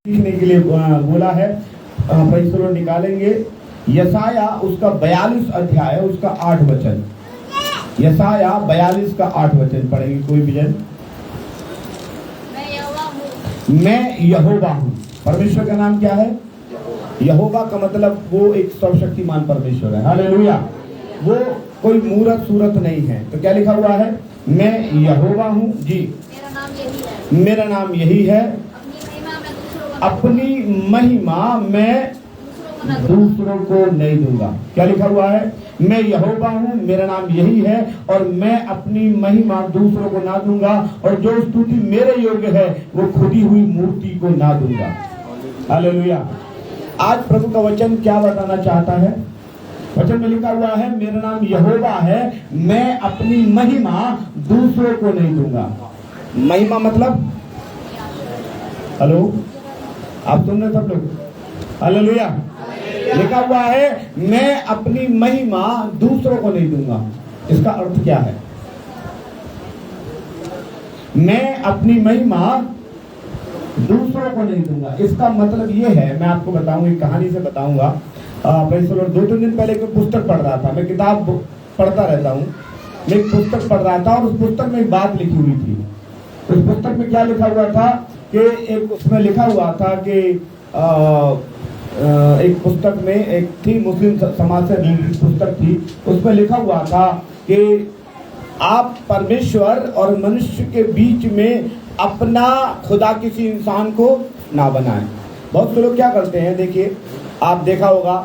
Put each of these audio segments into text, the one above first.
सीखने के लिए बोला है। पैसों निकालेंगे यसाया उसका 42 अध्याय उसका 8 वचन। यसाया 42 का 8 वचन पढ़ेंगे कोई भी जन। मैं यहोवा हूँ। परमेश्वर का नाम क्या है? यहोवा का मतलब वो एक सर्वशक्तिमान परमेश्वर है। हालेलुया। वो कोई मूरत सूरत नहीं है। तो क्या लिखा हुआ है? मैं यहोवा हूँ जी, मेरा नाम यही है, अपनी महिमा मैं दूसरों को नहीं दूंगा। क्या लिखा हुआ है? मैं यहोवा हूँ, मेरा नाम यही है, और मैं अपनी महिमा दूसरों को ना दूंगा, और जो स्तुति मेरे योग्य है वो खुदी हुई मूर्ति को ना दूंगा। हालेलुया। आज प्रभु का वचन क्या बताना चाहता है? वचन में लिखा हुआ है मेरा नाम यहोवा है, मैं अपनी महिमा दूसरों को नहीं दूंगा। महिमा मतलब, हेलो आप सुन रहे सब लोग? हालेलुया। लिखा हुआ है मैं अपनी महिमा दूसरों को नहीं दूंगा। इसका अर्थ क्या है? मैं अपनी महिमा दूसरों को नहीं दूंगा। इसका मतलब ये है, मैं आपको बताऊं, एक कहानी से बताऊंगा। 2-3 दिन पहले एक पुस्तक पढ़ रहा था। मैं किताब पढ़ता रहता हूँ। मैं एक पुस्तक पढ़ रहा था और उस पुस्तक में एक बात लिखी हुई थी। उस पुस्तक में क्या लिखा हुआ था कि एक उसमें लिखा हुआ था कि एक पुस्तक में एक थी, मुस्लिम समाज से रिलेटेड पुस्तक थी। उसमें लिखा हुआ था कि आप परमेश्वर और मनुष्य के बीच में अपना खुदा किसी इंसान को ना बनाएं। बहुत से लोग क्या करते हैं, देखिए आप देखा होगा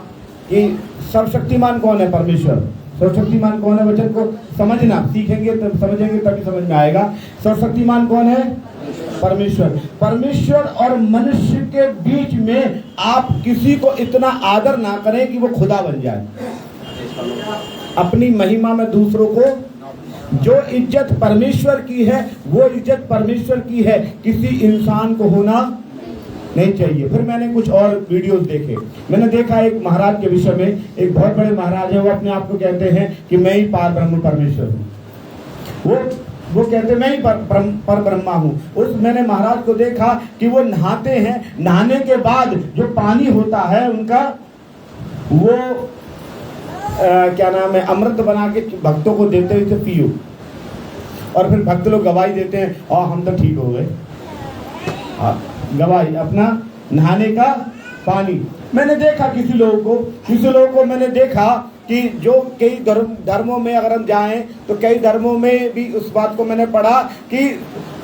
कि सर्वशक्तिमान कौन है? परमेश्वर। सर्वशक्तिमान कौन है? वचन को समझना सीखेंगे तब समझेंगे, तभी समझ में आएगा। सर्वशक्तिमान कौन है? परमेश्वर। परमेश्वर और मनुष्य के बीच में आप किसी को इतना आदर ना करें कि वो खुदा बन जाए। अपनी महिमा में दूसरों को, जो इज्जत परमेश्वर की है वो इज्जत परमेश्वर की है, किसी इंसान को होना नहीं चाहिए। फिर मैंने कुछ और वीडियोस देखे। मैंने देखा एक महाराज के विषय में, एक बहुत बड़े महाराज है, वो अपने आप को कहते हैं कि मैं ही पार ब्रह्म परमेश्वर हूँ। वो कहते हैं मैं ही पर ब्रह्मा हूँ। उस मैंने महाराज को देखा कि वो नहाते हैं, नहाने के बाद जो पानी होता है उनका, वो क्या नाम है, अमृत बना के भक्तों को देते हैं, इसे पियो। और फिर भक्त लोग गवाही देते हैं और हम तो ठीक हो गए। गवाही अपना नहाने का पानी। मैंने देखा किसी लोगों को मैंने देखा कि जो कई धर्मों में अगर हम जाएं तो कई धर्मों में भी उस बात को मैंने पढ़ा कि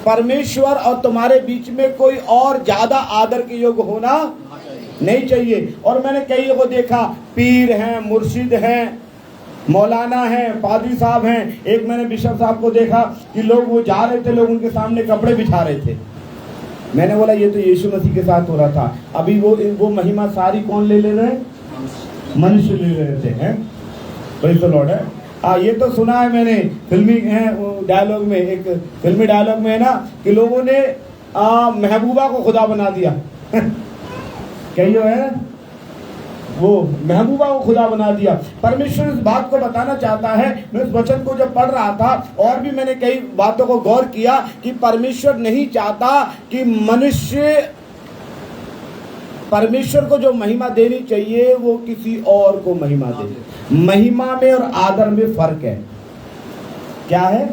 परमेश्वर और तुम्हारे बीच में कोई और ज्यादा आदर के योग्य होना नहीं चाहिए। और मैंने कई को देखा, पीर हैं, मुर्शिद हैं, मौलाना हैं, पादरी साहब हैं। एक मैंने बिशप साहब को देखा कि लोग वो जा रहे थे, लोग उनके सामने कपड़े बिछा रहे थे। मैंने बोला ये तो यीशु मसीह के साथ हो रहा था। अभी वो महिमा सारी कौन ले रहे हैं? मनुष्य ले रहे थे। हैं प्रेज़ द लॉर्ड है। ये तो सुना है मैंने फिल्मी डायलॉग में, एक फिल्मी डायलॉग में है ना कि लोगों ने महबूबा को खुदा बना दिया। कहियो है वो महबूबा को खुदा बना दिया। परमेश्वर इस बात को बताना चाहता है। मैं इस वचन को जब पढ़ रहा था और भी मैंने कई बातों को गौर किया कि परमेश्वर नहीं चाहता कि मनुष्य परमेश्वर को जो महिमा देनी चाहिए वो किसी और को महिमा दे। महिमा में और आदर में फर्क है। क्या है?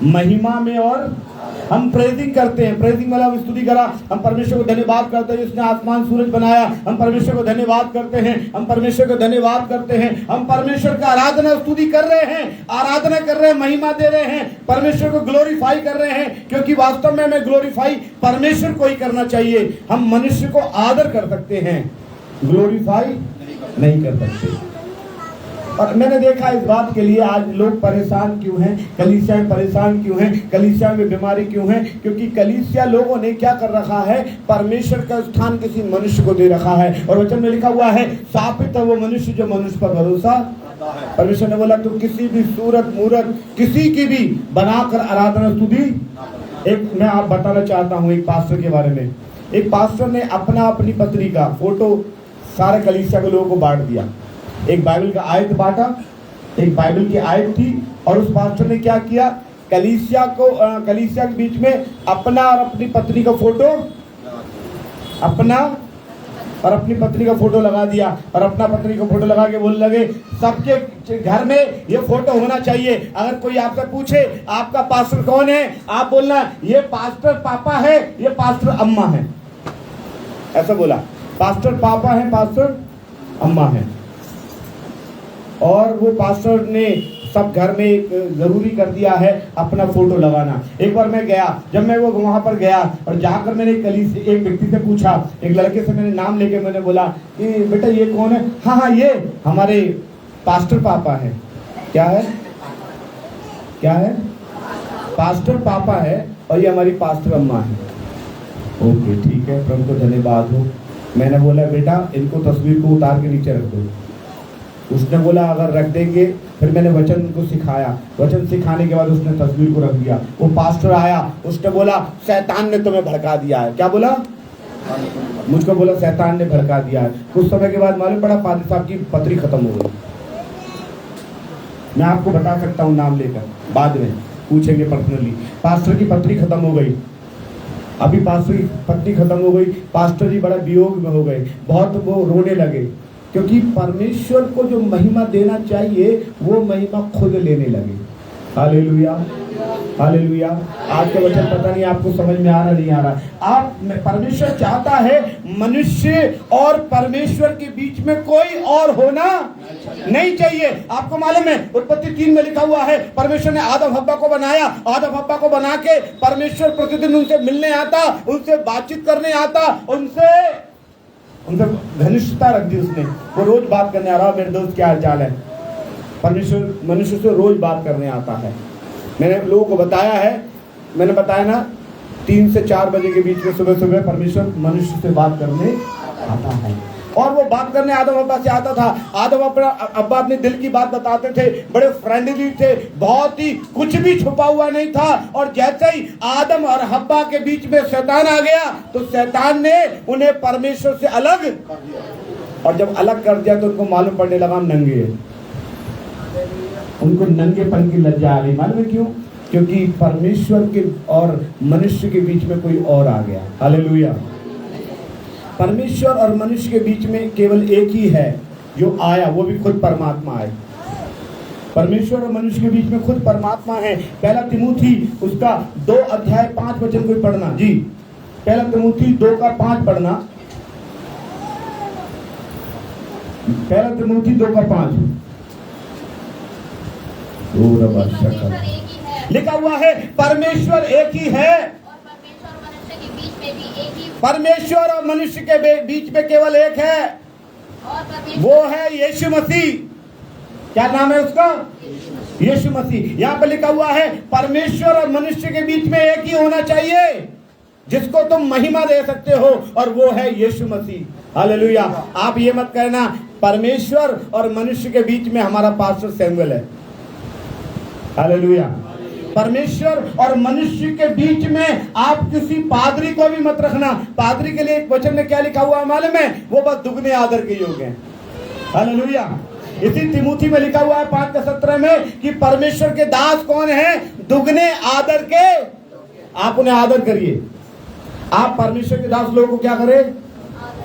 महिमा में और हम प्रेजिंग करते हैं, प्रेजिंग वाला स्तुति करा, हम परमेश्वर को धन्यवाद करते हैं जिसने आसमान सूरज बनाया। हम परमेश्वर को धन्यवाद करते हैं, हम परमेश्वर को धन्यवाद करते हैं, हम परमेश्वर का आराधना स्तुति कर रहे हैं, आराधना कर रहे हैं, महिमा दे रहे हैं, परमेश्वर को ग्लोरीफाई कर रहे हैं, क्योंकि वास्तव में हमें ग्लोरीफाई परमेश्वर को ही करना चाहिए। हम मनुष्य को आदर कर सकते हैं, ग्लोरीफाई नहीं कर सकते। और मैंने देखा इस बात के लिए आज लोग परेशान क्यों हैं, कलीसिया में परेशान क्यों हैं, कलीसिया में बीमारी क्यों है? क्योंकि कलीसिया लोगों ने क्या कर रखा है? परमेश्वर का स्थान किसी मनुष्य को दे रखा है। और वचन में लिखा हुआ है शापित है वो मनुष्य जो मनुष्य पर भरोसा। परमेश्वर ने बोला तो किसी भी सूरत मूरत किसी की भी बनाकर आराधना स्तुति। एक मैं आप बताना चाहता हूँ एक पास्टर के बारे में। एक पास्टर ने अपनी पत्नी का फोटो सारे कलीसिया के लोगों को बांट दिया। एक बाइबल का आयत बांटा, एक बाइबल की आयत थी, और उस पास्टर ने क्या किया? कलीसिया के बीच में अपना और अपनी पत्नी का फोटो अपना और अपनी पत्नी का फोटो लगा दिया, और अपना पत्नी का फोटो लगा के बोलने लगे सबके घर में ये फोटो होना चाहिए। अगर कोई आपसे पूछे आपका पास्टर कौन है, आप बोलना ये पास्टर पापा है, ये पास्टर अम्मा है। ऐसा बोला, पास्टर पापा है, पास्टर अम्मा है। और वो पास्टर ने सब घर में एक जरूरी कर दिया है अपना फोटो लगाना। एक बार मैं गया, जब मैं वो वहां पर गया और जाकर मैंने एक व्यक्ति से पूछा, एक लड़के से मैंने नाम लेके मैंने बोला कि बेटा ये कौन है? हाँ हाँ ये हमारे पास्टर पापा है। क्या है? क्या है? पास्टर पापा है और ये हमारी पास्टर अम्मा है। ओके ठीक है, प्रभु को धन्यवाद हो। मैंने बोला बेटा इनको तस्वीर को उतार के नीचे रख दो। उसने बोला अगर रख देंगे। फिर मैंने वचन उनको सिखाया, वचन सिखाने के बाद उसने तस्वीर को रख दिया। वो पास्टर आया, उसने बोला शैतान ने तुम्हें भड़का दिया है। क्या बोला? मुझको बोला शैतान ने भड़का दिया है। कुछ समय के बाद मालूम पड़ा पादरी साहब की पत्री खत्म हो गई। मैं आपको बता सकता हूँ नाम लेकर, बाद में पूछेंगे पर्सनली। पास्टर की पत्री खत्म हो गई। अभी पास्टर की पत्री खत्म हो गई, पास्टर जी बड़ा वियोग में हो गए, बहुत वो रोने लगे, क्योंकि परमेश्वर को जो महिमा देना चाहिए वो महिमा खुद लेने लगे। Hallelujah, hallelujah. आज का वचन पता नहीं आपको समझ में आ रहा नहीं आ रहा। आप परमेश्वर चाहता है मनुष्य और परमेश्वर के बीच में कोई और होना नहीं चाहिए। आपको मालूम है उत्पत्ति 3 में लिखा हुआ है परमेश्वर ने आदम हव्वा को बनाया। आदम हव्वा को बना के परमेश्वर प्रतिदिन उनसे मिलने आता, उनसे बातचीत करने आता, उनसे घनिष्ठता रख दी उसने। वो रोज बात करने आ रहा, मेरे दोस्त क्या हाल चाल है। परमेश्वर मनुष्य से रोज बात करने आता है। मैंने लोगों को बताया है, मैंने बताया ना 3 से 4 बजे के बीच में सुबह सुबह परमेश्वर मनुष्य से बात करने आता है। और वो बात करने आदम अब्बा से आता था। आदम अब्बा अपने दिल की बात बताते थे, बड़े फ्रेंडली थे, बहुत ही कुछ भी छुपा हुआ नहीं था। और जैसे ही आदम और हब्बा के बीच में शैतान आ गया तो शैतान ने उन्हें परमेश्वर से अलग, और जब अलग कर दिया तो उनको मालूम पड़ने लगा हम नंगे हैं। उनको नंगेपन की लज्जा आ गई। मालूम है क्यों? क्योंकि परमेश्वर के और मनुष्य के बीच में कोई और आ गया। हालेलुया। परमेश्वर और मनुष्य के बीच में केवल एक ही है जो आया, वो भी खुद परमात्मा है। परमेश्वर और मनुष्य के बीच में खुद परमात्मा है। पहला तिमुथी उसका 2 अध्याय 5 वचन कोई पढ़ना जी। पहला तिमुथी 2 का 5 पढ़ना। पहला तिमुथी 2 का 5 लिखा हुआ है परमेश्वर एक ही है। परमेश्वर और मनुष्य के बीच में केवल एक है, वो है यीशु मसीह। क्या नाम है उसका? यीशु मसीह। यहाँ पे लिखा हुआ है परमेश्वर और मनुष्य के बीच में एक ही होना चाहिए जिसको तुम महिमा दे सकते हो, और वो है यीशु मसीह। हालेलुया। आप ये मत कहना परमेश्वर और मनुष्य के बीच में हमारा पास्टर सैमुअल है। हालेलुया। परमेश्वर और मनुष्य के बीच में आप किसी पादरी को भी मत रखना। पादरी के लिए एक वचन में क्या लिखा हुआ है मालूम है? वो बस दुगने आदर के योग्य हैं। हालेलुया। इसी तिमुथी में लिखा हुआ है 5:17 में कि परमेश्वर के दास कौन है? दुगने आदर के। आप उन्हें आदर करिए। आप परमेश्वर के दास लोगों को क्या करें?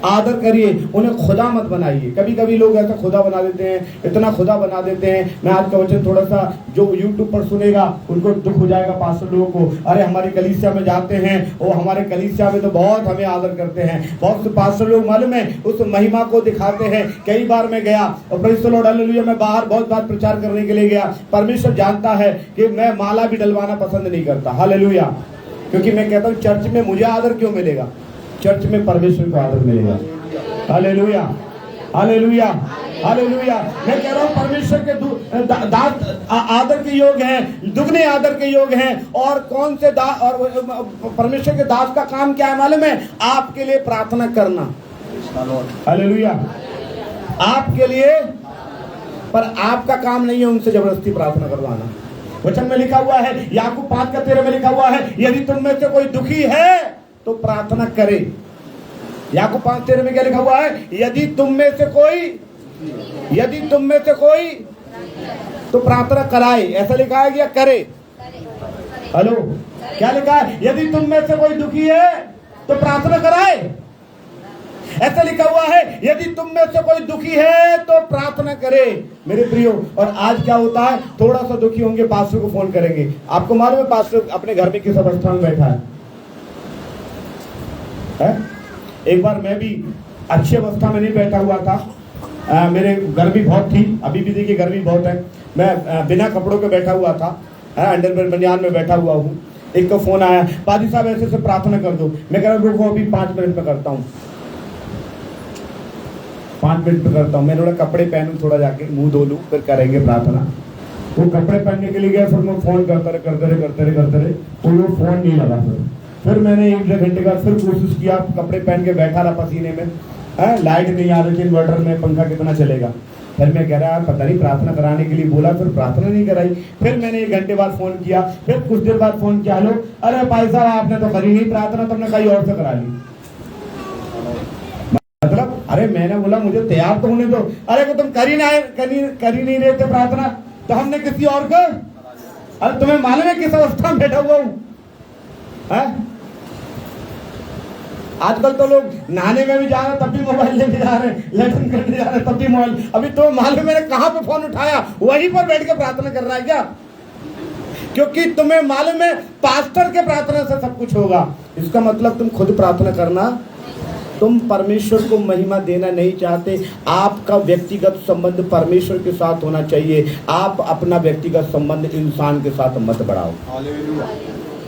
आदर करिए। उन्हें खुदा मत बनाइए। कभी कभी लोग ऐसा खुदा बना देते हैं, इतना खुदा बना देते हैं। मैं आज का वचन थोड़ा सा जो YouTube पर सुनेगा उनको दुख हो जाएगा पास्टर लोगों को। अरे हमारी कलीसिया में जाते हैं, वो हमारे कलीसिया में तो बहुत हमें आदर करते हैं। बहुत से पास्टर लोग मालूम है उस महिमा को दिखाते हैं। कई बार मैं गया और प्रेज़ द लॉर्ड हालेलुया, मैं बाहर बहुत बार प्रचार करने के लिए गया। परमेश्वर जानता है कि मैं माला भी डलवाना पसंद नहीं करता। हालेलुया। क्योंकि मैं कहता हूँ चर्च में मुझे आदर क्यों मिलेगा? चर्च में परमेश्वर को आदर मिलेगा। Hallelujah, hallelujah, hallelujah. मैं कह रहा हूँ परमेश्वर के दास आदर के योग हैं, दुगने आदर के योग हैं। और कौन से दास, और परमेश्वर के दास का काम क्या है मालूम है? आपके लिए प्रार्थना करना। हालेलुया। आपके लिए, पर आपका काम नहीं है उनसे जबरदस्ती प्रार्थना करवाना। वचन में लिखा हुआ है, याकूब 5:13 में लिखा हुआ है, यदि तुम में से कोई दुखी है तो प्रार्थना करे। याकूब 5:13 में क्या लिखा हुआ है? यदि तुम में से कोई तो प्रार्थना कराए। ऐसा लिखा है या करे? हेलो, क्या लिखा है? यदि तुम में से कोई दुखी है तो प्रार्थना कराए। ऐसा लिखा हुआ है, यदि तुम में से कोई दुखी है तो प्रार्थना करे। मेरे प्रियो, और आज क्या होता है, थोड़ा सा दुखी होंगे पास्टर को फोन करेंगे। आपको मालूम है पास्टर अपने घर में किस अवस्था में बैठा है? एक बार मैं भी अच्छी अवस्था में नहीं बैठा हुआ था, मेरे गर्मी बहुत थी, अभी भी देखिए गर्मी बहुत है, मैं बिना कपड़ों के बैठा हुआ था, अंडरवेयर बनियान में बैठा हुआ हूँ। एक तो फोन आया, पादी साहब ऐसे से प्रार्थना कर दो। मैं कह रहा हूँ रुको, अभी 5 मिनट में करता हूँ, 5 मिनट में करता हूँ। मैं थोड़ा कपड़े पहनूँ, थोड़ा जाके मुंह धो लूँ, फिर करेंगे प्रार्थना। वो कपड़े पहनने के लिए गया, फिर मैं फोन करते रहे, वो फोन नहीं लगा। फिर मैंने 1-1.5 घंटे का फिर कोशिश किया, कपड़े पहन के बैठा रहा पसीने में, लाइट नहीं आ रही थी, इन्वर्टर में पंखा कितना चलेगा। फिर मैं कह रहा पता नहीं, प्रार्थना कराने के लिए बोला, फिर प्रार्थना नहीं कराई। फिर मैंने 1 घंटे बाद फोन किया, फिर कुछ देर बाद फोन किया, हेलो, अरे भाई साहब आपने तो करी नहीं प्रार्थना, तुमने कहीं और से करा ली। मतलब अरे मैंने बोला मुझे तैयार तो होने दो। अरे को तुम करी नहीं रहे थे प्रार्थना, तो हमने किसी और को, अरे तुम्हें मालूम है किस अवस्था में बैठा हुआ हूँ? आजकल तो लोग नहाने में भी जा रहे हैं तब भी मोबाइल लेके जा रहे हैं, लेटरिन करने जा रहे हैं तब भी मोबाइल। अभी तो मालूम मैंने कहां पे फोन उठाया, वहीं पर बैठ के प्रार्थना कर रहा है क्या? क्योंकि तुम्हें मालूम है पास्टर के प्रार्थना से सब कुछ होगा। इसका मतलब तुम खुद प्रार्थना करना, तुम परमेश्वर को महिमा देना नहीं चाहते। आपका व्यक्तिगत संबंध परमेश्वर के साथ होना चाहिए। आप अपना व्यक्तिगत संबंध इंसान के साथ मत बढ़ाओ।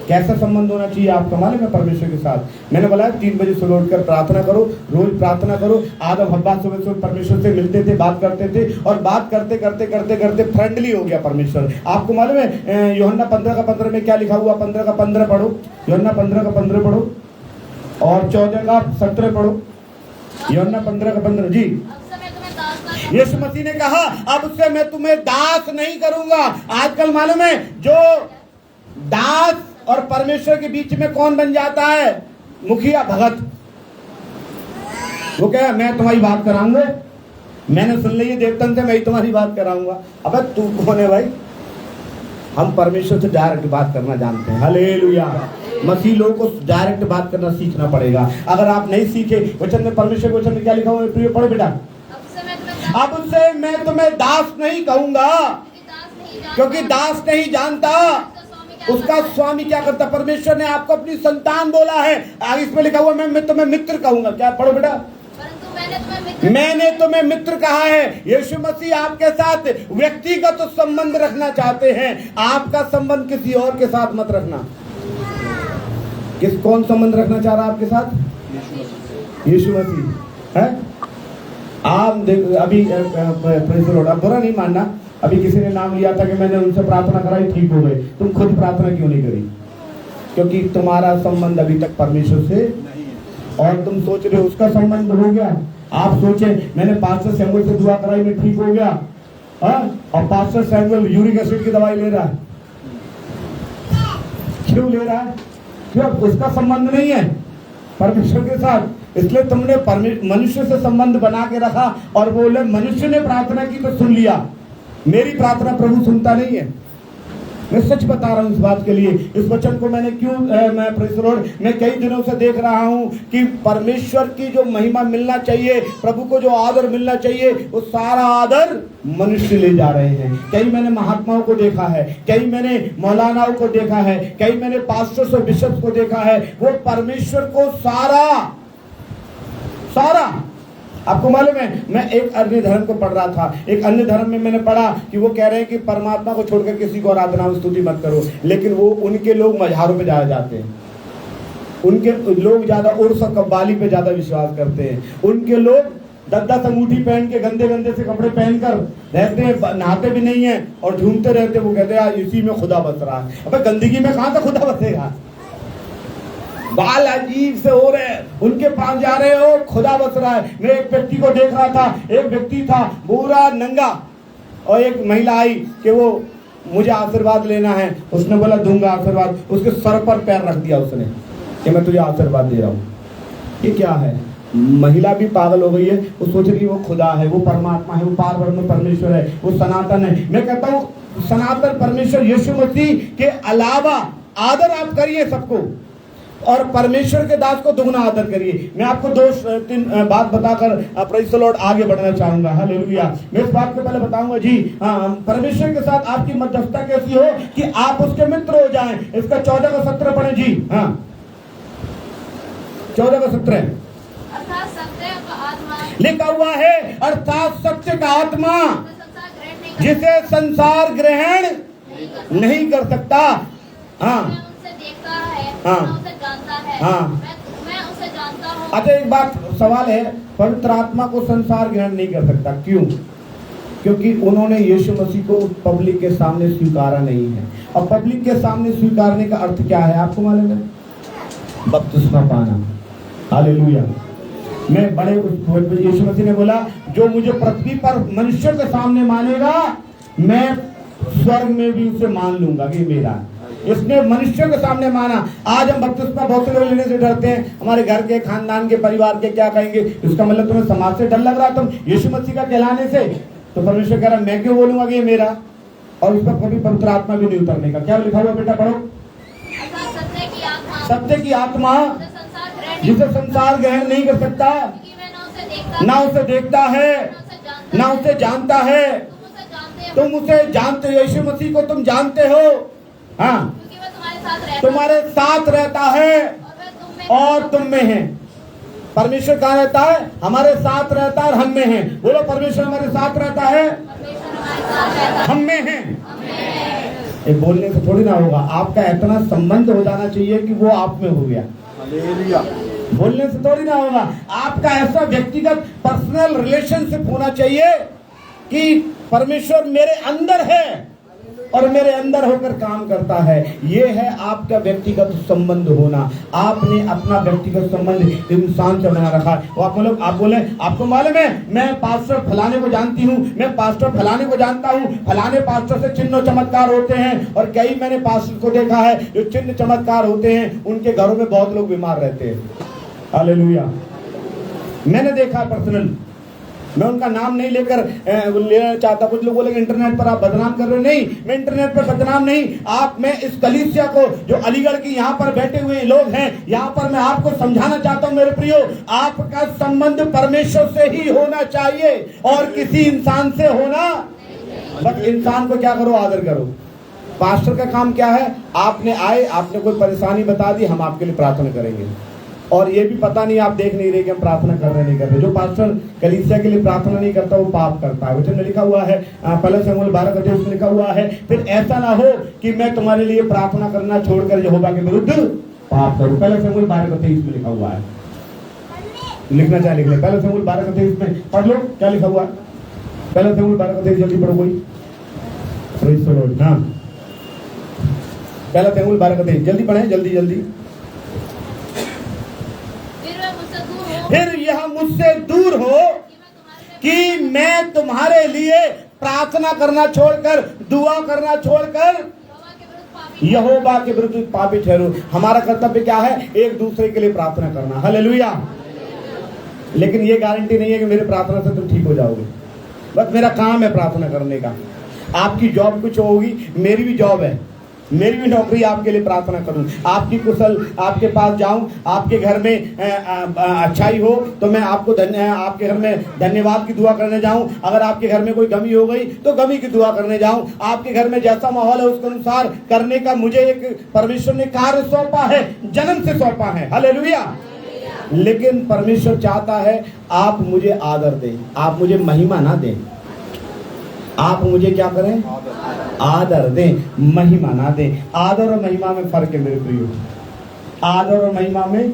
कैसा संबंध होना चाहिए आपका मालूम है? परमेश्वर के साथ। मैंने बोला 3 बजे सुबह उठकर प्रार्थना करो, रोज प्रार्थना करो। आदम हव्वा सुबह परमेश्वर से मिलते थे, बात करते थे, और बात करते करते करते करते फ्रेंडली हो गया परमेश्वर। आपको मालूम है यूहन्ना 15:15 में क्या लिखा हुआ? 15:15 पढ़ो, यूहन्ना 15:15 पढ़ो, और 14:17 पढ़ो। यूहन्ना 15:15 जी। यीशु मसीह ने कहा अब से मैं तुम्हें दास नहीं करूंगा। आजकल मालूम है जो दास और परमेश्वर के बीच में कौन बन जाता है? मुखिया, भगत। वो क्या, मैं तुम्हारी बात कराऊंगा, मैंने सुन ली देवतन से, मैं ही तुम्हारी बात कराऊंगा। अबे तू कौन है भाई? हम परमेश्वर से डायरेक्ट बात करना जानते हैं। हालेलुया। मसीह लोगों को डायरेक्ट बात करना सीखना पड़ेगा। अगर आप नहीं सीखे, वचन में, परमेश्वर के वचन में क्या लिखा हुआ है? पढ़ो बेटा, अब से मैं तुम्हें दास नहीं कहूंगा, क्योंकि दास नहीं जानता उसका स्वामी क्या करता। परमेश्वर ने आपको अपनी संतान बोला है। आगे इसमें लिखा हुआ मैं तुम्हें मित्र कहूंगा। क्या पढ़ो बेटा? मैंने तुम्हें मित्र कहा है। यीशु मसीह आपके साथ व्यक्तिगत संबंध रखना चाहते हैं। आपका संबंध किसी और के साथ मत रखना। कौन संबंध रखना चाह रहा है आपके साथ? यीशु मसीह है। आप देख, अभी बुरा नहीं मानना, अभी किसी ने नाम लिया था कि मैंने उनसे प्रार्थना कराई, ठीक हो गए। तुम खुद प्रार्थना क्यों नहीं करी? क्योंकि तुम्हारा संबंध अभी तक परमेश्वर से नहीं है, और तुम सोच रहे हो उसका संबंध हो गया। आप सोचे मैंने पास्टर सैमुअल से दुआ कराई, मैं ठीक हो गया, और पास्टर सैमुअल यूरिक एसिड की दवाई ले रहा है। क्यों ले रहा है? क्यों? उसका संबंध नहीं है परमेश्वर के साथ। इसलिए तुमने मनुष्य से संबंध बना के रखा, और बोले मनुष्य ने प्रार्थना की तो सुन लिया। मेरी प्रार्थना प्रभु सुनता नहीं है। मैं सच बता रहा हूं इस बात के लिए। इस वचन को मैंने क्यों मैं कई दिनों से देख रहा हूं कि परमेश्वर की जो महिमा मिलना चाहिए, प्रभु को जो आदर मिलना चाहिए, वो सारा आदर मनुष्य ले जा रहे हैं। कई मैंने महात्माओं को देखा है, कई मैंने मौलानाओं को देखा है, कई मैंने पास्टर्स और बिशप्स को देखा है। वो परमेश्वर को सारा आपको मालूम है, मैं एक अन्य धर्म को पढ़ रहा था। एक अन्य धर्म में मैंने पढ़ा कि वो कह रहे हैं कि परमात्मा को छोड़कर किसी को आराधना स्तुति मत करो। लेकिन वो उनके लोग मज़ारों पे ज्यादा जाते हैं, उनके लोग ज्यादा उर्स और कव्वाली पे ज्यादा विश्वास करते हैं। उनके लोग 10-10 अंगूठी पहन के गंदे गंदे से कपड़े पहनकर रहते हैं, नहाते भी नहीं है और झूमते रहते। वो कहते हैं इसी में खुदा बस रहा है। अबे गंदगी में कहां से खुदा बसेगा? बाल अजीब से हो रहे हैं, उनके पास जा रहे हो, खुदा बस रहा है। मैं एक व्यक्ति को देख रहा था, एक व्यक्ति था पूरा नंगा, और एक महिला आई कि वो मुझे आशीर्वाद लेना है। उसने बोला दूंगा आशीर्वाद। उसके सर पर पैर रख दिया उसने कि मैं तुझे आशीर्वाद दे रहा हूँ। ये क्या है? महिला भी पागल हो गई है। वो सोच रही है वो खुदा है, वो परमात्मा है, वो पार ब्रह्म परमेश्वर है, वो सनातन है। मैं कहता हूँ सनातन परमेश्वर यीशु मसीह के अलावा आदर आप करिए सबको। और परमेश्वर के दास को दुगना आदर करिए। मैं आपको 2-3 बात बताकर प्रेज़ द लॉर्ड आगे बढ़ना चाहूंगा। हालेलुया। मैं इस बात को पहले बताऊंगा जी, परमेश्वर के साथ आपकी मध्यस्थता कैसी हो कि आप उसके मित्र हो जाएं। इसका 14 का 17 पढ़े जी। 14 का 17 अर्थात सत्य का आत्मा लिखा हुआ है, अर्थात सत्य का आत्मा जिसे संसार ग्रहण नहीं कर सकता। हाँ, उसे देखता है, हाँ, उसे जानता है, हाँ। मैं उसे जानता हूँ। अच्छा, एक बात सवाल है, पवित्र आत्मा को संसार ग्रहण नहीं कर सकता, क्यों? क्योंकि उन्होंने यीशु मसीह को पब्लिक के सामने स्वीकारा नहीं है। और पब्लिक के सामने स्वीकारने का अर्थ क्या है आपको मालूम है? बपतिस्मा पाना। हालेलुया। मैं बड़े यीशु मसीह ने बोला, जो मुझे पृथ्वी पर मनुष्य के सामने मानेगा, मैं स्वर्ग में भी उसे मान लूंगा कि मेरा। इसने मनुष्य के सामने माना। आज हम बपतिस्मा बहुत से लोग लेने से डरते हैं, हमारे घर के, खानदान के, परिवार के क्या कहेंगे। इसका मतलब तुम्हें समाज से डर लग रहा, तुम यीशु मसीह का कहलाने से। तो परमेश्वर कह रहा, मैं क्यों बोलूंगा कि ये मेरा? और उस पर कभी पवित्र आत्मा भी नहीं उतरने का। क्या लिखा हुआ बेटा, पढ़ो। सत्य की आत्मा जिसे संसार ग्रहण नहीं कर सकता, ना उसे देखता है, ना उसे जानता है। तुम उसे जानते हो, यीशु मसीह को तुम जानते हो। हाँ, तुम्हारे साथ रहता है और तुम में है। परमेश्वर कहाँ रहता है? हमारे साथ रहता है और हम में है। बोलो, परमेश्वर हमारे साथ रहता है, हम में है। ये बोलने से थोड़ी ना होगा, आपका इतना संबंध हो जाना चाहिए कि वो आप में हो गया। बोलने से थोड़ी ना होगा, आपका ऐसा व्यक्तिगत पर्सनल रिलेशनशिप होना चाहिए कि परमेश्वर मेरे अंदर है और मेरे अंदर होकर काम करता है। ये है आपका व्यक्तिगत संबंध होना। आपने अपना व्यक्तिगत संबंध इंसान से बना रखा है। वो आप बोले, आपको मालूम है मैं पास्टर फलाने को जानती हूँ, मैं पास्टर फलाने को जानता हूँ, फलाने पास्टर से चिन्ह चमत्कार होते हैं। और कई मैंने पास्टर को देखा है जो चिन्ह चमत्कार होते हैं, उनके घरों में बहुत लोग बीमार रहते हैं। हालेलुया। मैंने देखा पर्सनल। मैं उनका नाम नहीं लेकर लेना चाहता। कुछ लोग बोलेंगे इंटरनेट पर आप बदनाम कर रहे हो। नहीं, मैं इंटरनेट पर बदनाम नहीं। मैं इस कलीसिया को, जो अलीगढ़ की यहाँ पर बैठे हुए लोग हैं, यहाँ पर मैं आपको समझाना चाहता हूँ मेरे प्रियो, आपका संबंध परमेश्वर से ही होना चाहिए और किसी इंसान से होना। बस इंसान को क्या करो, आदर करो। पास्टर का काम क्या है? आपने आए, आपने कोई परेशानी बता दी, हम आपके लिए प्रार्थना करेंगे। और ये भी पता नहीं, आप देख नहीं रहे कि हम प्रार्थना कर रहे नहीं कर रहे। जो पास्टर कलीसिया के लिए प्रार्थना नहीं करता वो पाप करता है। वचन में लिखा हुआ है, पहले शमूएल 12 में लिखा हुआ है, फिर ऐसा ना हो कि मैं तुम्हारे लिए प्रार्थना करना छोड़कर यहोवा के विरुद्ध पाप करूं। पहले शमूएल 12 में लिखा हुआ है। लिखना चाहे लिख ले। पहले शमूएल 12 में पढ़ लो क्या लिखा हुआ है। पहले शमूएल 12 जल्दी पढ़ो कोई। Praise the Lord. हाँ, पहले शमूएल 12 जल्दी पढ़े, जल्दी जल्दी। फिर यह मुझसे दूर हो कि मैं तुम्हारे लिए प्रार्थना करना छोड़कर, दुआ करना छोड़कर यहोवा के विरुद्ध पापी ठहरू। हमारा कर्तव्य क्या है? एक दूसरे के लिए प्रार्थना करना। हालेलुया। लेकिन ये गारंटी नहीं है कि मेरे प्रार्थना से तुम ठीक हो जाओगे। बस मेरा काम है प्रार्थना करने का। आपकी जॉब कुछ होगी, मेरी भी जॉब है, मेरी भी नौकरी आपके लिए प्रार्थना करूं। आपकी कुशल आपके पास जाऊं, आपके घर में अच्छाई हो तो मैं आपको आपके घर में धन्यवाद की दुआ करने जाऊं। अगर आपके घर में कोई गमी हो गई तो गमी की दुआ करने जाऊं। आपके घर में जैसा माहौल है उसके अनुसार करने का मुझे एक परमेश्वर ने कार्य सौंपा है, जन्म से सौंपा है। हालेलुया। लेकिन परमेश्वर चाहता है आप मुझे आदर दें, आप मुझे महिमा ना दें। आप मुझे क्या करें? आदर दें, महिमा ना दें। आदर और महिमा में फर्क है मेरे प्रियो। आदर और महिमा में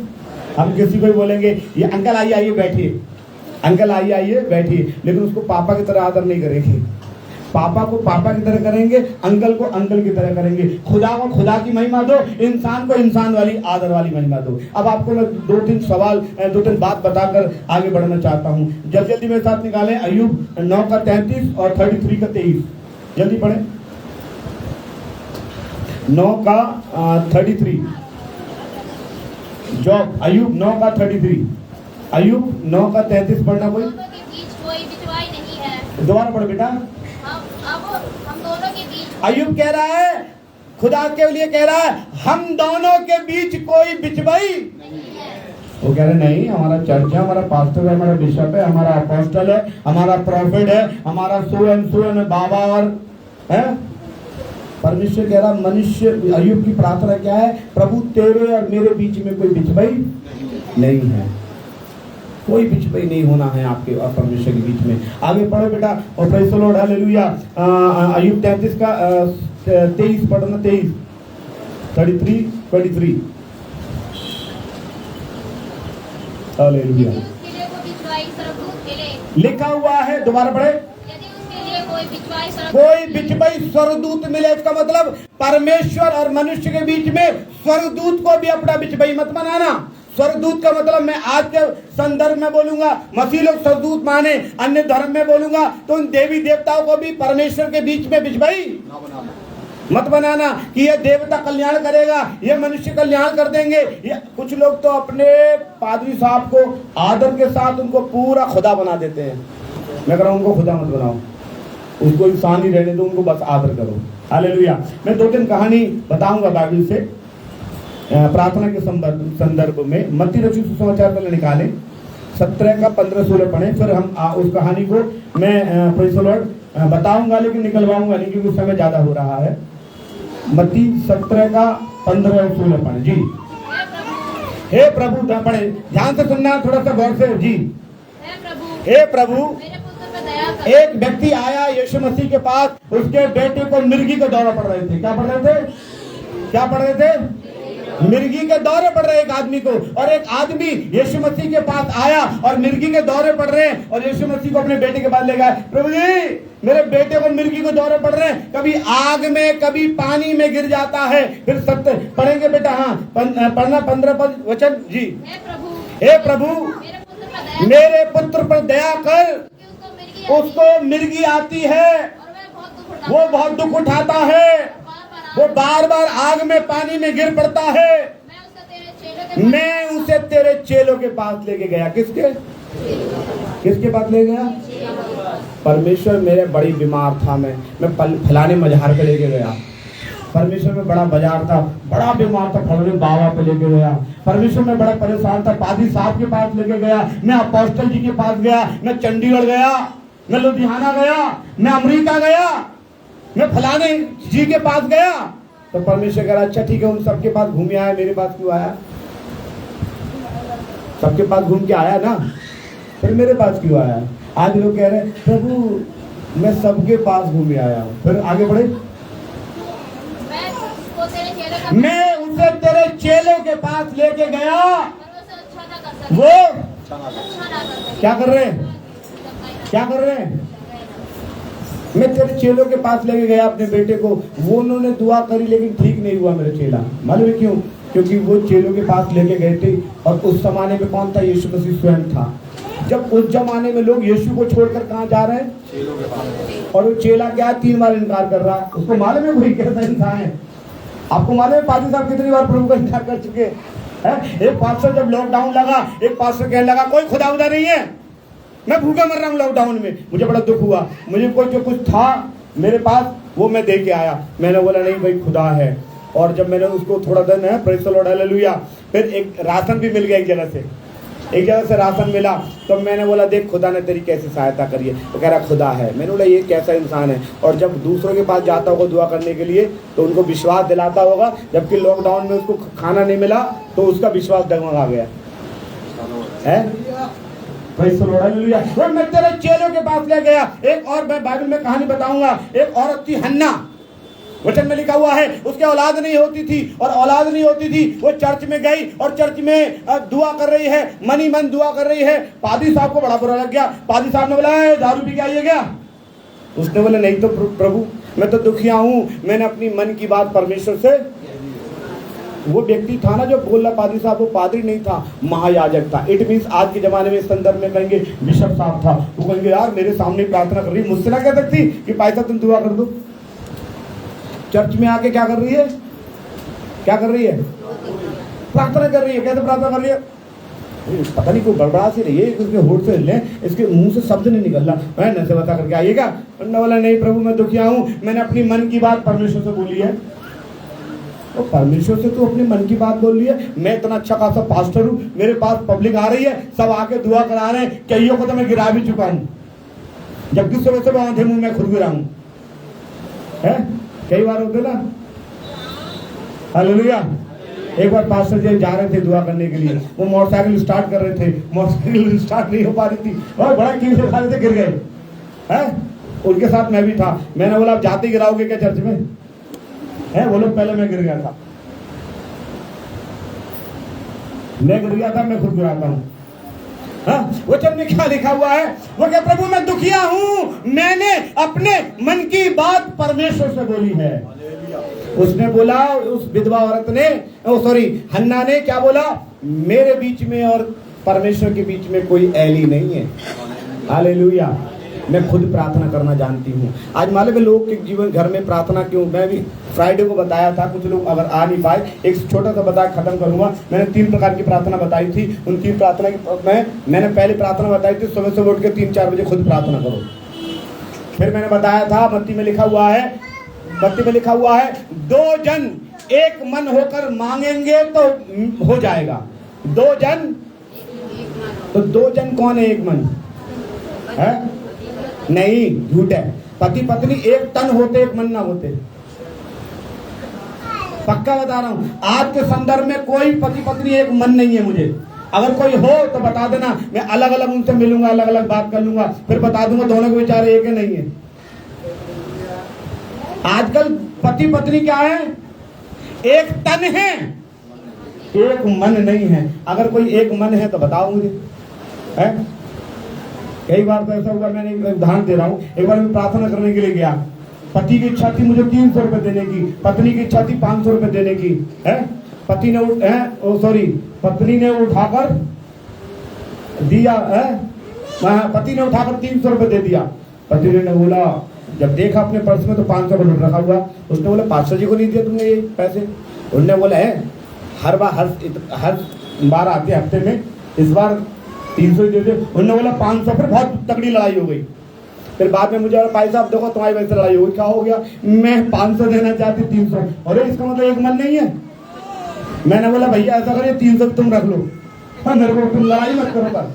हम किसी को भी बोलेंगे ये अंकल आइए आइए बैठिए, अंकल आइए आइए बैठिए, लेकिन उसको पापा की तरह आदर नहीं करेंगे। पापा को पापा की तरह करेंगे, अंकल को अंकल की तरह करेंगे। खुदा को खुदा की महिमा दो, इंसान को इंसान वाली आदर वाली महिमा दो। अब आपको मैं 2-3 सवाल, 2-3 बात बताकर आगे बढ़ना चाहता हूँ। जल्दी जल्दी मेरे साथ निकालें। अय्यूब 9 का 33 और 33 का 23। जल्दी पढ़ें। 9 का 33। जॉब अय्यूब 9 का 33। अय्यूब 9 का 33 पढ़ना कोई। दोबारा पढ़ बेटा। हम दोनों के बीच अय्यूब कह रहा है खुदा के लिए कह रहा है हम दोनों के बीच कोई बिचवाई। वो कह रहे नहीं, हमारा चर्च है, हमारा पास्टर है, हमारा बिशप है, हमारा अपोस्टल है, हमारा प्रॉफिट है, हमारा सो एंड बाबा और है। परमेश्वर कह रहा मनुष्य, अय्यूब की प्रार्थना क्या है, प्रभु तेरे और मेरे बीच में कोई बिचवाई नहीं है, कोई बिचवाई नहीं होना है आपके और परमेश्वर के बीच में। आगे पढ़ो बेटा, और प्रेज़ द लॉर्ड, हालेलुया। अय्यूब 33 का 23 पढ़ना, 23 33 हालेलुया। उसके लिए कोई बिचवाई स्वर्गदूत मिले, लिखा हुआ है, दोबारा पढ़े, यदि उसके लिए कोई बिचवाई कोई बिचवाई स्वर्गदूत मिले, इसका मतलब परमेश्वर और मनुष्य के बीच में स्वर्गदूत को भी अपना बिचवाई मत बनाना। स्वर्गदूत का मतलब मैं आज के संदर्भ में बोलूंगा, मसीह लोग स्वर्गदूत माने, अन्य धर्म में बोलूंगा तो उन देवी देवताओं को भी परमेश्वर के बीच में बिचवाई मत बनाना कि ये देवता कल्याण करेगा, ये मनुष्य कल्याण कर देंगे। ये कुछ लोग तो अपने पादरी साहब को आदर के साथ उनको पूरा खुदा बना देते हैं। मैं कह रहा हूं उनको खुदा मत बनाओ, उसको इंसान ही रहने दो, उनको बस आदर करो। हालेलुया। मैं 2-3 कहानी बताऊंगा बाइबल से प्रार्थना के संदर्भ में। मत्ती रचित सुसमाचार पहले निकालें, 17 का 15-16 पढ़ें, फिर हम उस कहानी को मैं प्रेज़ द लॉर्ड बताऊंगा, लेकिन निकलवाऊंगा नहीं क्योंकि समय ज्यादा हो रहा है। मत्ती 17 का 15 और 16 पढ़ें जी। हे प्रभु, पढ़े, ध्यान से सुनना, थोड़ा सा गौर से जी। हे प्रभु, मेरे पुत्र पर दया कर। एक व्यक्ति आया यीशु मसीह के पास, उसके बेटे को मिर्गी का दौरा पड़ रहे थे। क्या पढ़ रहे थे? क्या पढ़ रहे थे? मिर्गी के दौरे पड़ रहे एक आदमी को, और एक आदमी यीशु मसीह के पास आया और मिर्गी के दौरे पड़ रहे हैं, और यीशु मसीह को अपने बेटे के पास ले गए। प्रभु जी, मेरे बेटे को मिर्गी के दौरे पड़ रहे हैं, कभी आग में कभी पानी में गिर जाता है। फिर सत्य पढ़ेंगे बेटा, हाँ पढ़ना 15 वचन जी। हे प्रभु, मेरे पुत्र पर दया कर, उसको मिर्गी आती है, वो बहुत दुख उठाता है, वो बार बार आग में पानी में गिर पड़ता है। मैं उसे तेरे चेलों के पास लेके गया। किसके पास ले गया? परमेश्वर मेरे बड़ी बीमार था, मैं फलाने मजार पे लेके गया। परमेश्वर में बड़ा बाजार था, बड़ा बीमार था, फलाने बाबा पे लेके गया। परमेश्वर में बड़ा परेशान था, पादी साहब के पास लेके गया। मैं अपोस्टल जी के पास गया, मैं चंडीगढ़ गया, मैं लुधियाना गया, मैं अमेरिका गया, मैं फलाने जी के पास गया। तो परमेश्वर कह रहा अच्छा ठीक है, उन सबके पास घूम आया, मेरे पास क्यों आया? सबके पास घूम के आया ना, फिर मेरे पास क्यों आया? आज लोग कह रहे हैं प्रभु मैं सबके पास घूम आया हूँ। फिर आगे बढ़े, मैं उसे तेरे चेलों के पास लेके गया। वो क्या कर रहे हैं? क्या कर रहे हैं? मैं तेरे चेलों के पास लेके गया अपने बेटे को, वो उन्होंने दुआ करी लेकिन ठीक नहीं हुआ मेरा चेला। मालूम है क्यों? क्योंकि वो चेलों के पास लेके गए थे, और उस जमाने में कौन था? यीशु मसीह स्वयं था। जब उस जमाने में लोग यीशु को छोड़कर कहाँ जा रहे हैं? चेलों के पास। और वो चेला क्या 3 बार इनकार कर रहा है। उसको मालूम है वही कैसा इंसान है। आपको मालूम है पादी साहब कितनी बार प्रभु का इनकार कर चुके हैं? एक पास्टर जब लॉकडाउन लगा, एक पास्टर कहने लगा कोई खुदा उदा नहीं है, मैं भूखा मर रहा हूँ लॉकडाउन में। मुझे बड़ा दुख हुआ, मुझे कोई जो कुछ था मेरे पास वो मैं दे के आया। मैंने बोला नहीं भाई खुदा है। और जब मैंने उसको थोड़ा दिन है, प्रेज़ द लॉर्ड, हालेलुया, फिर एक राशन भी मिल गया एक जगह से राशन मिला। तो मैंने बोला देख खुदा ने तेरी कैसी सहायता करी है। तो कह रहा खुदा है। मैंने बोला ये कैसा इंसान है। और जब दूसरों के पास जाता होगा दुआ करने के लिए तो उनको विश्वास दिलाता होगा, जबकि लॉकडाउन में उसको खाना नहीं मिला तो उसका विश्वास डगमगा गया है। और मैं तेरे चेलों के पास ले गया। एक और मैं बाइबल में कहानी बताऊंगा। एक औरत थी हन्ना, वचन में लिखा हुआ है, उसके औलाद नहीं होती थी, और औलाद नहीं होती थी, वो चर्च में गई और चर्च में दुआ कर रही है, मनी मन दुआ कर रही है। पादी साहब को बड़ा बुरा लग गया। पादी साहब ने बोला दारू पी के आइए क्या? उसने बोला नहीं तो प्रभु मैं तो दुखिया हूँ, मैंने अपनी मन की बात परमेश्वर से। वो व्यक्ति था ना जो बोल रहा पादरी साहब, वो पादरी नहीं था, महायाजक था। इट मीन्स आज के जमाने में इस संदर्भ में कहेंगे बिशप साहब था। वो कहेंगे यार मेरे सामने प्रार्थना कर रही, मुझसे ना कह सकती कि भाई साहब तुम दुआ कर दो। चर्च में आके क्या कर रही है? क्या कर रही है? प्रार्थना कर रही है। कैसे प्रार्थना कर रही है? पता नहीं कोई बड़बड़ा सी रही है, इसके होठ से ले, इसके मुंह से शब्द नहीं निकल रहा। मैं नशे बता करके आइएगा। बोला नहीं प्रभु मैं दुखिया हूँ, मैंने अपनी मन की बात परमेश्वर से बोली है। वो परमेश्वर से तू अपने मन की बात बोल रही है। मैं इतना अच्छा खासा पास्टर हूँ, मेरे पास पब्लिक आ रही है, सब आके दुआ करा रहे हैं, कईयों को तो मैं गिरा भी चुका हूँ, जबकि सुबह सुबह आंधे मुंह में खुद गिरा हूँ है। कई बार होते ना। हालेलुया। एक बार पास्टर जी जा रहे थे दुआ करने के लिए, वो मोटरसाइकिल स्टार्ट कर रहे थे, मोटरसाइकिल स्टार्ट नहीं हो पा रही थी और बड़ा कील से खा रहे थे, गिर गए हैं। उनके साथ मैं भी था। मैंने बोला आप जाते गिराओगे क्या चर्च में है? वो लोग पहले मैं गिर गया था, मैं गिर गया था, मैं खुद गिराता हूँ। वचन में क्या लिखा हुआ है? वो क्या, प्रभु मैं दुखिया हूँ, मैंने अपने मन की बात परमेश्वर से बोली है। उसने बोला, उस विधवा औरत ने, हन्ना ने क्या बोला? मेरे बीच में और परमेश्वर के बीच में कोई एली नहीं है। हालेलुया। मैं खुद प्रार्थना करना जानती हूँ। आज मालूम है लोग के जीवन घर में प्रार्थना क्यों? मैं भी फ्राइडे को बताया था, कुछ लोग अगर आ नहीं पाए, एक छोटा सा बता खत्म करूंगा। मैंने 3 प्रकार की प्रार्थना बताई थी। उन 3 प्रार्थना की मैंने पहली प्रार्थना बताई थी, सुबह सुबह उठ के 3-4 बजे खुद प्रार्थना करो। फिर मैंने बताया था मत्ती में लिखा हुआ है 2 जन एक मन होकर मांगेंगे तो हो जाएगा। 2 जन, तो 2 जन कौन है? एक मन है? नहीं, झूठ है। पति पत्नी एक तन होते, एक मन ना होते। पक्का बता रहा हूं, आज के संदर्भ में कोई पति पत्नी एक मन नहीं है। मुझे अगर कोई हो तो बता देना, मैं अलग अलग उनसे मिलूंगा, अलग अलग बात कर लूंगा, फिर बता दूंगा दोनों के विचार एक है नहीं है। आजकल पति पत्नी क्या है? एक तन है, एक मन नहीं है। अगर कोई एक मन है तो बताओ मुझे, है? कई बार तो ऐसा हुआ, मैंने एक उदाहरण दे रहा हूँ। एक बार मैं प्रार्थना करने के लिए गया, पति की इच्छा थी मुझे 300 रुपए देने की, पत्नी की इच्छा थी 500 रुपए देने की, है? पत्नी ने उठाकर दिया, है? पति ने उठाकर 300 रुपए दे दिया। पत्नी ने बोला, जब देखा अपने पर्स में तो 500 रुपए रखा हुआ, उसने बोला पास्टर जी को नहीं दिया तुमने ये पैसे? उन्होंने बोला है हर बार आते हफ्ते में, इस बार 300 ही दे दे। उन्होंने बोला 500। फिर बहुत तगड़ी लड़ाई हो गई। फिर बाद में मुझे भाई साहब देखो तुम्हारी वजह से लड़ाई हो गई। क्या हो गया? मैं 500 देना चाहती 300। अरे इसका मतलब एक मन नहीं है। मैंने बोला भैया ऐसा करिए 300 तुम रख लो, मेरे को तुम लड़ाई मत करो, पर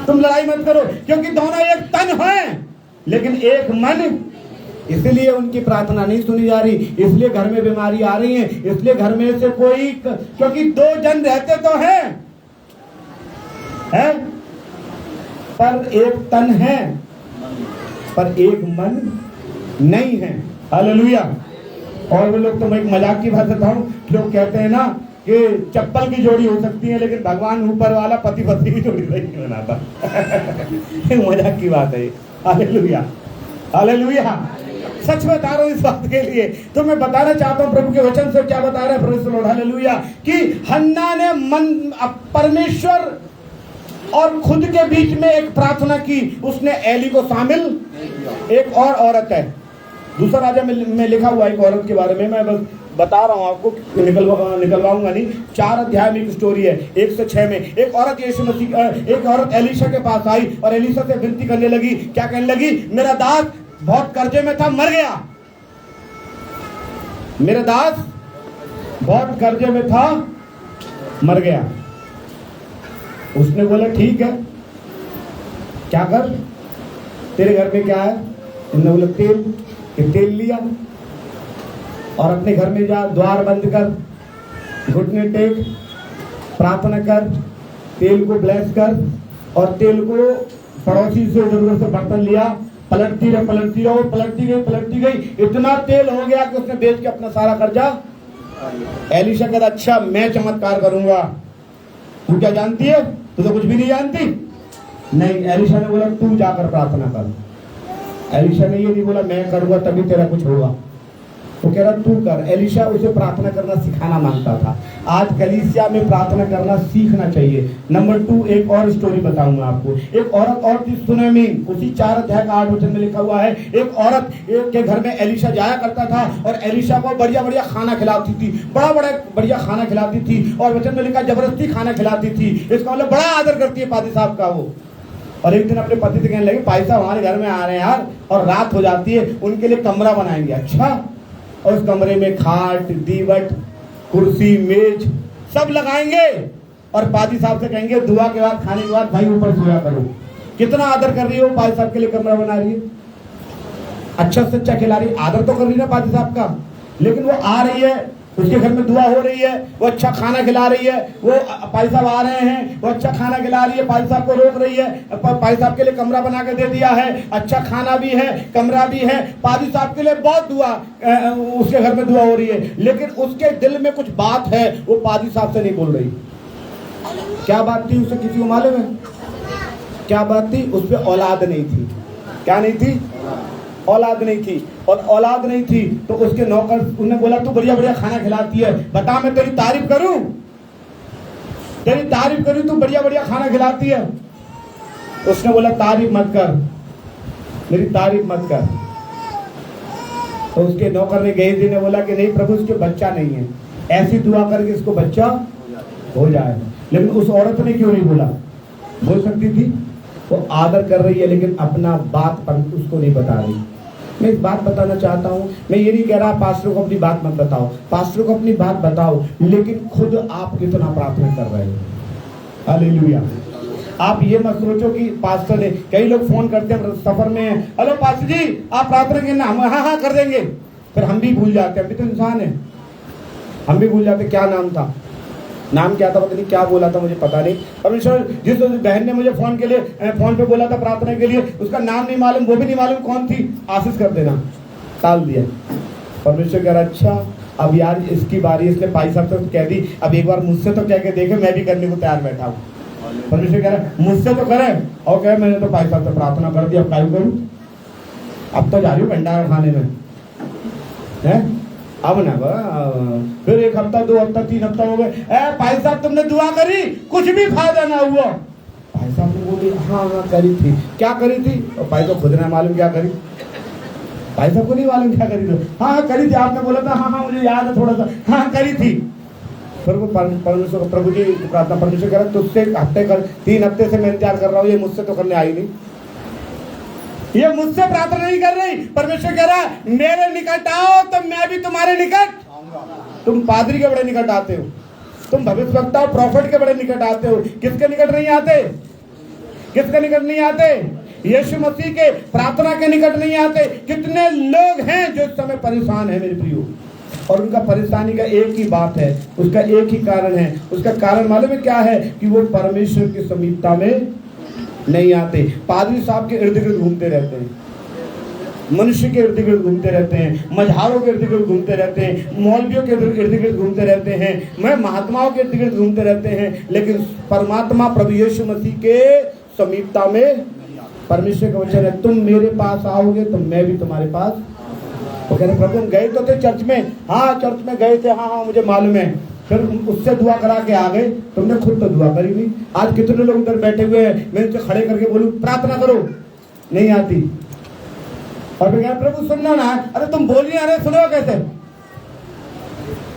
तुम लड़ाई मत करो, क्योंकि दोनों एक तन है लेकिन एक मन। इसलिए उनकी प्रार्थना नहीं सुनी जा रही, इसलिए घर में बीमारी आ रही है, इसलिए घर में से कोई, क्योंकि 2 जन रहते तो हैं है? पर एक तन है, पर एक मन नहीं है। हालेलुया। और वो लोग, तो मैं एक मजाक की बात बताऊं, लोग कहते हैं ना कि चप्पल की जोड़ी हो सकती है लेकिन भगवान ऊपर वाला पति पत्नी की जोड़ी नहीं बनाता। मजाक की बात है। Hallelujah, hallelujah. सच बता रहा हूं इस बात के लिए। तो मैं बताना चाहता हूं प्रभु के वचन से क्या बता रहे हैं, हालेलुया, कि हन्ना ने परमेश्वर और खुद के बीच में एक प्रार्थना की, उसने एली को शामिल। एक और औरत है, दूसरा राजा में लिखा हुआ एक औरत के बारे में, मैं बस बता रहा हूं आपको, निकलवाऊंगा नहीं। 4 अध्याय में एक स्टोरी है, 1 से 6 में। एक औरत यीशु मसीह, एक औरत एलीशा के पास आई और एलीशा से विनती करने लगी। क्या कहने लगी? मेरा दास बहुत कर्जे में था, मर गया। मेरा दास बहुत कर्जे में था, मर गया। उसने बोला ठीक है, क्या कर, तेरे घर में क्या है? उसने बोला तेल। तेल लिया और अपने घर में जा, द्वार बंद कर, घुटने टेक, प्रार्थना कर, तेल को ब्लेस कर, और तेल को पड़ोसी से जरूरत से बर्तन लिया, पलटती गई। इतना तेल हो गया कि उसने बेच के अपना सारा कर्जा। एलीशा कहता अच्छा मैं चमत्कार करूंगा, तू क्या जानती है? तू तो कुछ भी नहीं जानती। नहीं, एलीशा ने बोला तू जाकर प्रार्थना कर। एलीशा ने ये नहीं बोला मैं करूंगा तभी तेरा कुछ होगा, वो कह रहा तू कर। एलीशा उसे प्रार्थना करना सिखाना मांगता था। आज कलीसिया में प्रार्थना करना सीखना चाहिए। नंबर 2, एक और स्टोरी बताऊंगा आपको। एक औरत और थी सुनेमी, उसी 4 अध्याय का 8 वचन में लिखा हुआ है। एक औरत के घर में एलीशा जाया करता था और एलीशा को बढ़िया खाना खिलाती थी, बड़ा बढ़िया खाना खिलाती थी, और वचन में लिखा जबरदस्ती खाना खिलाती थी। इसका मतलब बड़ा आदर करती है पादी साहब का वो। और एक दिन अपने पति से कहने लगे भाई साहब हमारे घर में आ रहे हैं यार, और रात हो जाती है, उनके लिए कमरा बनाएंगे। अच्छा, और उस कमरे में खाट, दीवट, कुर्सी मेज सब लगाएंगे और पादी साहब से कहेंगे दुआ के बाद खाने के बाद भाई ऊपर सोया करो। कितना आदर कर रही हो, पादी साहब के लिए कमरा बना रही है, अच्छा से अच्छा खिला रही है, आदर तो कर रही है ना पादी साहब का। लेकिन वो आ रही है, उसके घर में दुआ हो रही है, वो अच्छा खाना खिला रही है, वो पादी साहब आ रहे हैं, वो अच्छा खाना खिला रही है, पादी साहब को रोक रही है, पादी साहब के लिए कमरा बना के दे दिया है, अच्छा खाना भी है, कमरा भी है, पादी साहब के लिए बहुत दुआ, उसके घर में दुआ हो रही है। लेकिन उसके दिल में कुछ बात है, वो पादी साहब से नहीं बोल रही। क्या बात थी उसे किसी को मालूम है? क्या बात थी? उस पर औलाद नहीं थी। क्या नहीं थी? औलाद नहीं थी। और औलाद नहीं थी तो उसके नौकर उन्हें बोला तू बढ़िया बढ़िया खाना खिलाती है, बता मैं तेरी तारीफ करूं, तेरी तारीफ करूं, तू बढ़िया बढ़िया खाना खिलाती है। उसने बोला तारीफ मत कर, मेरी तारीफ मत कर। तो उसके नौकर ने गेहजी ने बोला कि नहीं प्रभु इसके बच्चा नहीं है, ऐसी दुआ करके इसको बच्चा हो जाए। लेकिन उस औरत ने क्यों नहीं बोला? बोल सकती थी, वो आदर कर रही है लेकिन अपना बात पर उसको नहीं बता रही। मैं एक बात बताना चाहता हूँ, मैं ये नहीं कह रहा पास्टर को अपनी बात मत बताओ, पास्टर को अपनी बात बताओ, लेकिन खुद आप कितना प्रार्थना कर रहे हो। हालेलुया। आप ये मत सोचो कि पास्टर ने, कई लोग फोन करते हैं सफर में, हेलो पास्टर जी आप प्रार्थना के नाम, हाँ हाँ कर देंगे, फिर हम भी भूल जाते हैं, अभी तो इंसान है, हम भी भूल जाते क्या नाम था, नाम क्या था पता नहीं, क्या बोला था मुझे पता नहीं। परमेश्वर जिस बहन ने मुझे फोन के लिए फोन पे बोला था प्रार्थना के लिए, उसका नाम नहीं मालूम, वो भी नहीं मालूम कौन थी, आशीष कर देना, टाल दिया। परमेश्वर कह रहा अच्छा अब यार इसकी बारी, इसने पाई साहब से कह दी, अब एक बार मुझसे तो कह के देखे, मैं भी करने को तैयार बैठा हूँ। परमेश्वर कह रहा मुझसे तो करे, और कह मैंने तो पाई साहब से प्रार्थना कर दी, अब क्या करूँ, अब तो जा रही हूँ भंडारा खाने में है, अब ना फिर एक हफ्ता, 2 हफ्ता, 3 हफ्ता हो गए, भाई साहब तुमने दुआ करी, कुछ भी फायदा ना हुआ। भाई साहब ने बोली हाँ हाँ करी थी, क्या करी थी? और भाई को खुद ना मालूम क्या करी, भाई साहब को नहीं मालूम क्या करी थी। हाँ करी थी, आपने बोला था, हाँ हाँ मुझे याद है थोड़ा सा, हाँ करी थी। फिर वो परमेश्वर प्रभु जी प्रार्थना, परमेश्वर कह रहा तुझसे हफ्ते कर, 3 हफ्ते से मैं इंतजार कर रहा हूँ, ये मुझसे तो करने आई नहीं, ये मुझसे प्रार्थना नहीं कर रही। परमेश्वर कह रहा मेरे निकट आओ तो मैं भी तुम्हारे निकट। तुम पादरी के बड़े निकट आते हो, तुम भविष्यवक्ता और प्रॉफिट के बड़े निकट आते हो, किसके निकट नहीं आते? किसके निकट नहीं आते? यीशु मसीह के प्रार्थना के निकट नहीं आते। कितने लोग हैं जो इस समय परेशान है मेरे प्रियो, और उनका परेशानी का एक ही बात है, उसका एक ही कारण है। उसका कारण मालूम है क्या है? कि वो परमेश्वर की समीपता में नहीं आते। पादरी साहब के इर्द गिर्द घूमते रहते हैं, मनुष्य के इर्द गिर्द घूमते रहते हैं, मझारों के इर्द गिर्द घूमते रहते हैं, मौलवियों के इर्द गिर्द घूमते रहते हैं, मैं महात्माओं के इर्द गिर्द घूमते रहते हैं, लेकिन परमात्मा प्रभु यीशु मसीह के समीपता में, परमेश्वर का वचन है तुम मेरे पास आओगे तो मैं भी तुम्हारे पास। वो कह रहे प्रभु हम गए तो थे चर्च में, हाँ चर्च में गए थे, हाँ हाँ मुझे मालूम है, फिर उससे दुआ करा के आ गए, तुमने खुद तो दुआ करी नहीं। आज कितने लोग उधर बैठे हुए हैं, मैं उनसे खड़े करके बोलूं प्रार्थना करो, नहीं आती। और फिर प्रभु सुनना ना, अरे तुम बोल नहीं रहे, सुनो कैसे,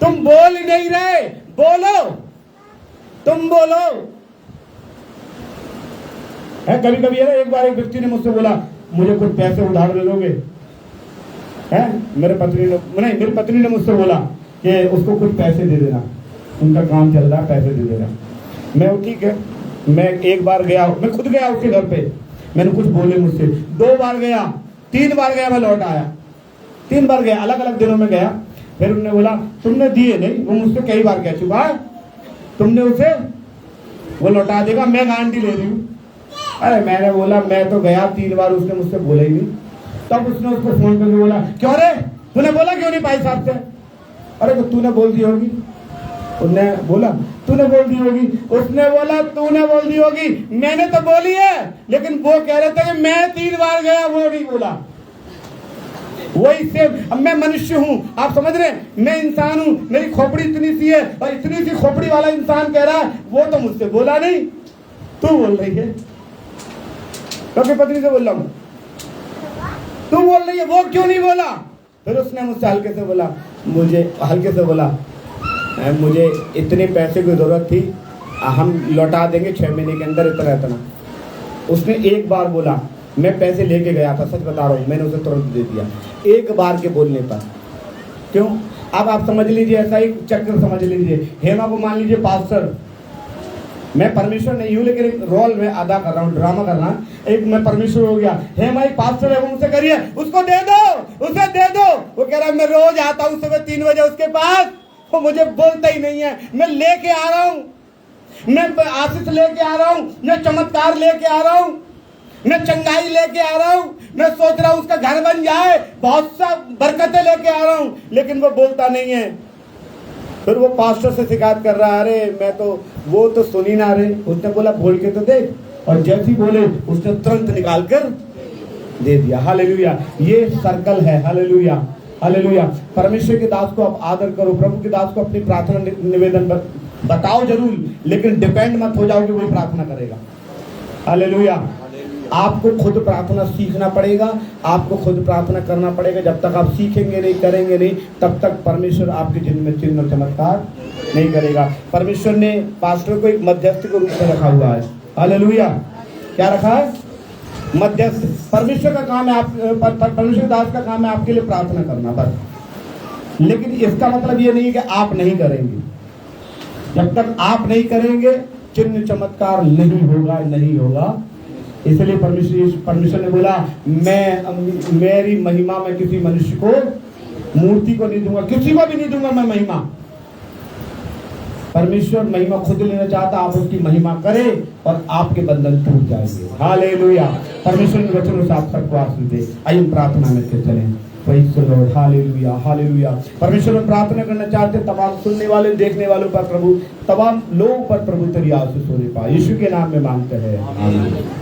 तुम बोल ही नहीं रहे, बोलो, तुम बोलो। है कभी कभी है, एक बार एक व्यक्ति ने मुझसे बोला मुझे कुछ पैसे उधार दे दोगे, है मेरी पत्नी ने मुझसे बोला कि उसको कुछ पैसे दे देना, उनका काम चल रहा है, पैसे दे देना। मैं ठीक है, मैं एक बार गया, मैं खुद गया उसके घर पे, मैंने कुछ बोले मुझसे, 2 बार गया, 3 बार गया, मैं लौट आया, 3 बार गया, अलग अलग दिनों में गया। फिर उन्होंने बोला तुमने दिए नहीं, वो मुझसे कई बार कह चुका है, तुमने उसे वो लौटा देगा, मैं गारंटी ले रही हूँ। अरे मैंने बोला मैं तो गया 3 बार, उसने मुझसे बोला ही नहीं। तब उसने उसको फोन करके बोला क्यों रे तूने बोला क्यों नहीं भाई साहब से? अरे तो तूने बोल दी होगी, उसने बोला तूने बोल दी होगी, उसने बोला तूने बोल दी होगी, मैंने तो बोली है, लेकिन वो कह रहे थे कि मैं 3 बार गया, वो नहीं बोला। वही सेम, अब मैं मनुष्य हूँ, आप समझ रहे हैं, मैं इंसान हूँ, मेरी खोपड़ी इतनी सी है, और इतनी सी खोपड़ी वाला इंसान कह रहा है वो तो मुझसे बोला नहीं, तू बोल रही है, क्योंकि पत्नी से बोल रहा हूँ, तू बोल रही है, वो क्यों नहीं बोला? फिर उसने मुझसे हल्के से बोला, मुझे इतने पैसे की जरूरत थी, हम लौटा देंगे 6 महीने के अंदर, इतना। उसने एक बार बोला, मैं पैसे लेके गया था, सच बता रहा हूँ, मैंने उसे तुरंत दे दिया, एक बार के बोलने पर। क्यों? अब आप समझ लीजिए, ऐसा ही चक्र समझ लीजिए। हेमा को मान लीजिए पास्टर, मैं परमेश्वर नहीं हूँ लेकिन एक रोल में अदा कर रहा हूँ, ड्रामा कर रहा हूँ, एक मैं परमेश्वर हो गया। हेमा एक पास्टर है, वो मुझसे करिए, उसको दे दो, उसे दे दो। वो कह रहा है मैं रोज आता हूँ सुबह 3 बजे उसके पास, वो मुझे बोलता ही नहीं है। मैं लेके आ रहा हूँ, मैं आशीष लेके आ रहा हूँ, मैं चमत्कार लेके आ रहा हूँ, मैं चंगाई लेके आ रहा हूँ, मैं सोच रहा हूँ उसका घर बन जाए, बहुत सा बरकतें लेके आ रहा हूँ, लेकिन वो बोलता नहीं है। फिर वो पास्टर से शिकायत कर रहा है, अरे मैं तो, वो तो सुनी ना रहे, उसने बोला बोल के तो देख, और जैसे ही बोले उसने तुरंत निकाल कर दे दिया। हालेलुया, ये सर्कल है। Hallelujah, hallelujah. परमेश्वर के दास को आप आदर करो, प्रभु के दास को अपनी प्रार्थना निवेदन बताओ जरूर, लेकिन डिपेंड मत हो जाओ कि वही प्रार्थना करेगा। हालेलुया। आपको खुद प्रार्थना सीखना पड़ेगा, आपको खुद प्रार्थना करना पड़ेगा। जब तक आप सीखेंगे नहीं, करेंगे नहीं, तब तक परमेश्वर आपके जिंदगी में चिन्ह और चमत्कार नहीं करेगा। परमेश्वर ने पास्टर को एक मध्यस्थ के रूप में रखा हुआ है। हालेलुया। क्या रखा है? मध्यस्थ। परमेश्वर का काम है, आप परमेश्वर दास का काम है आपके लिए प्रार्थना करना बस। लेकिन इसका मतलब ये नहीं है कि आप नहीं करेंगे। जब तक आप नहीं करेंगे चिन्ह चमत्कार नहीं होगा, नहीं होगा। इसलिए परमेश्वर ने बोला, मैं मेरी महिमा में किसी मनुष्य को, मूर्ति को नहीं दूंगा, किसी को भी नहीं दूंगा मैं महिमा। परमेश्वर महिमा खुद लेना चाहता, आप उसकी महिमा करें और आपके बंधन टूट जाएंगे। हालेलुया। परमेश्वर के वचनों से आप सबको आशीष दे। आइए प्रार्थना में से चलें। Praise the Lord. Hallelujah, hallelujah. परमेश्वर में प्रार्थना करना चाहते हैं तमाम सुनने वाले, देखने वालों पर प्रभु, तमाम लोगों पर प्रभु तेरी आशीष होने पाए, यीशु के नाम में मांगते हैं। आमीन।